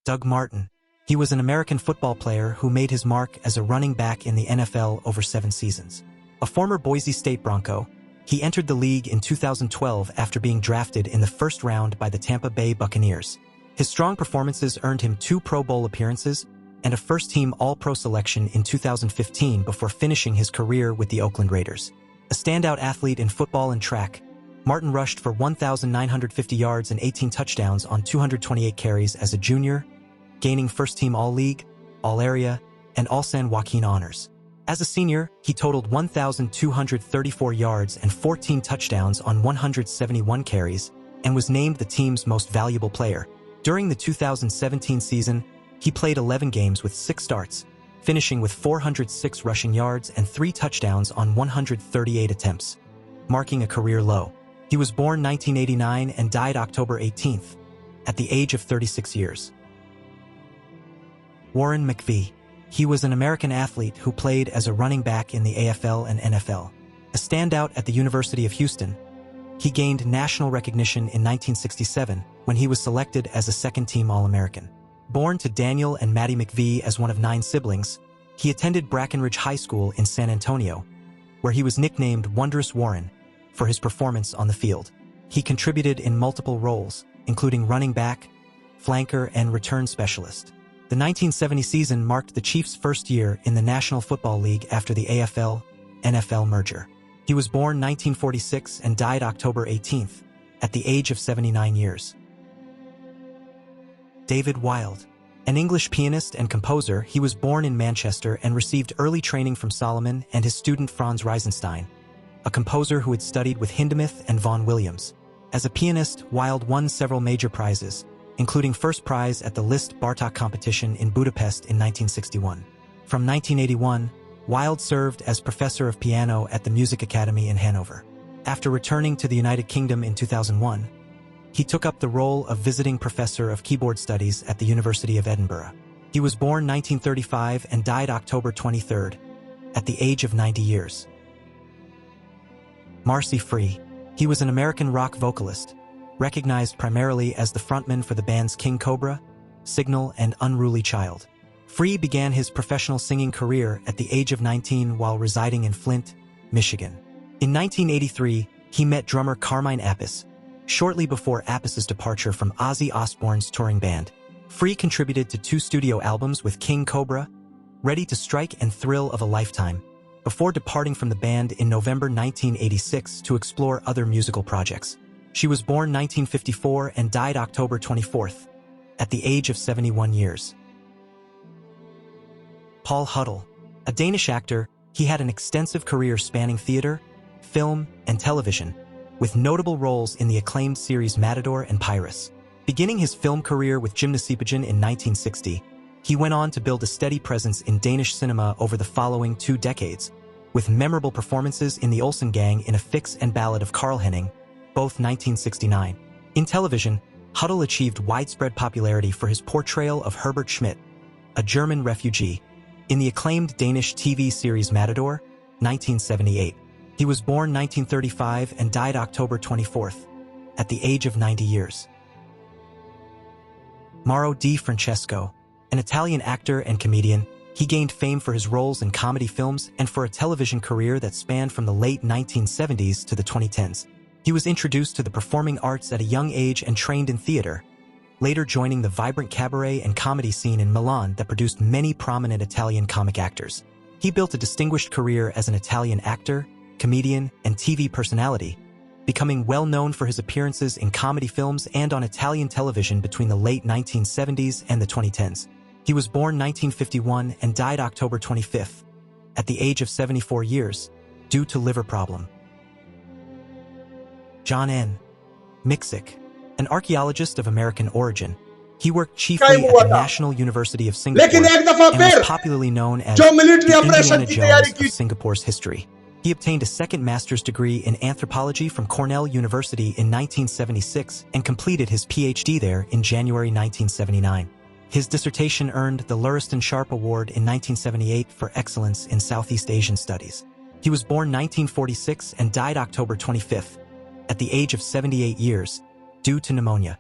Doug Martin. He was an American football player who made his mark as a running back in the NFL over 7 seasons. A former Boise State Bronco, he entered the league in 2012 after being drafted in the first round by the Tampa Bay Buccaneers. His strong performances earned him 2 Pro Bowl appearances and a first-team All-Pro selection in 2015 before finishing his career with the Oakland Raiders. A standout athlete in football and track, Martin rushed for 1,950 yards and 18 touchdowns on 228 carries as a junior, gaining first-team All-League, All-Area, and All-San Joaquin honors. As a senior, he totaled 1,234 yards and 14 touchdowns on 171 carries and was named the team's most valuable player. During the 2017 season, he played 11 games with 6 starts, finishing with 406 rushing yards and 3 touchdowns on 138 attempts, marking a career low. He was born 1989 and died October 18th, at the age of 36 years. Warren McVee. He was an American athlete who played as a running back in the AFL and NFL. A standout at the University of Houston, he gained national recognition in 1967 when he was selected as a second-team All-American. Born to Daniel and Maddie McVee as one of 9 siblings, he attended Brackenridge High School in San Antonio, where he was nicknamed Wondrous Warren for his performance on the field. He contributed in multiple roles, including running back, flanker, and return specialist. The 1970 season marked the Chiefs' first year in the National Football League after the AFL-NFL merger. He was born 1946 and died October 18th, at the age of 79 years. David Wild. An English pianist and composer, he was born in Manchester and received early training from Solomon and his student Franz Reisenstein, a composer who had studied with Hindemith and Vaughan Williams. As a pianist, Wild won several major prizes, including first prize at the Liszt Bartók competition in Budapest in 1961. From 1981, Wild served as professor of piano at the Music Academy in Hanover. After returning to the United Kingdom in 2001, he took up the role of visiting professor of keyboard studies at the University of Edinburgh. He was born 1935 and died October 23rd, at the age of 90 years. Marcy Free. He was an American rock vocalist, recognized primarily as the frontman for the bands King Cobra, Signal, and Unruly Child. Free began his professional singing career at the age of 19 while residing in Flint, Michigan. In 1983, he met drummer Carmine Appice, shortly before Appice's departure from Ozzy Osbourne's touring band. Free contributed to 2 studio albums with King Cobra, Ready to Strike and Thrill of a Lifetime, before departing from the band in November 1986 to explore other musical projects. She was born 1954 and died October 24th, at the age of 71 years. Paul Huddle. A Danish actor, he had an extensive career spanning theater, film, and television, with notable roles in the acclaimed series Matador and Pyrrhus. Beginning his film career with Gymnasipegen in 1960, he went on to build a steady presence in Danish cinema over the following 2 decades, with memorable performances in The Olsen Gang in A Fix and Ballad of Karl Henning, both 1969. In television, Huddle achieved widespread popularity for his portrayal of Herbert Schmidt, a German refugee, in the acclaimed Danish TV series Matador, 1978. He was born 1935 and died October 24th, at the age of 90 years. Mauro Di Francesco. An Italian actor and comedian, he gained fame for his roles in comedy films and for a television career that spanned from the late 1970s to the 2010s. He was introduced to the performing arts at a young age and trained in theater, later joining the vibrant cabaret and comedy scene in Milan that produced many prominent Italian comic actors. He built a distinguished career as an Italian actor, comedian, and TV personality, becoming well known for his appearances in comedy films and on Italian television between the late 1970s and the 2010s. He was born 1951 and died October 25th, at the age of 74 years, due to liver problem. John N. Miksic. An archaeologist of American origin, he worked chiefly at the National University of Singapore and was popularly known as the Indiana Jones of Singapore's history. He obtained a second master's degree in anthropology from Cornell University in 1976 and completed his PhD there in January 1979. His dissertation earned the Luriston Sharp Award in 1978 for excellence in Southeast Asian studies. He was born 1946 and died October 25th, at the age of 78 years, due to pneumonia.